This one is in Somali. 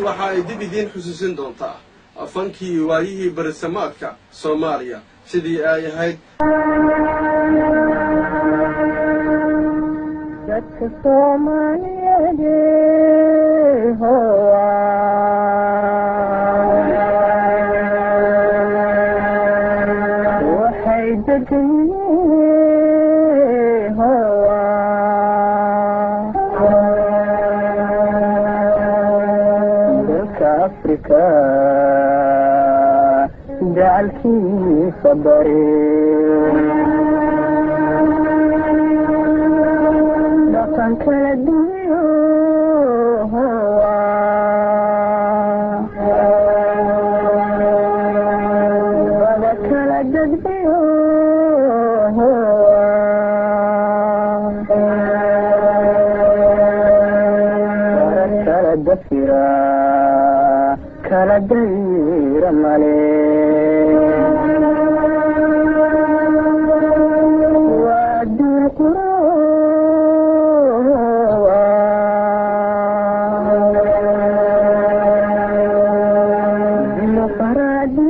waxa ay dib idiin xusuusin doontaa afankii waayihii barisamaadka Soomaaliya sidii ay ahayd dadka Soomaaliyeed waxay degan Africa جعلكي صبري لكن كل الدنيا وذكر الدنيا وذكر الدفرة كلا دير مالي وادي القرى بمفرد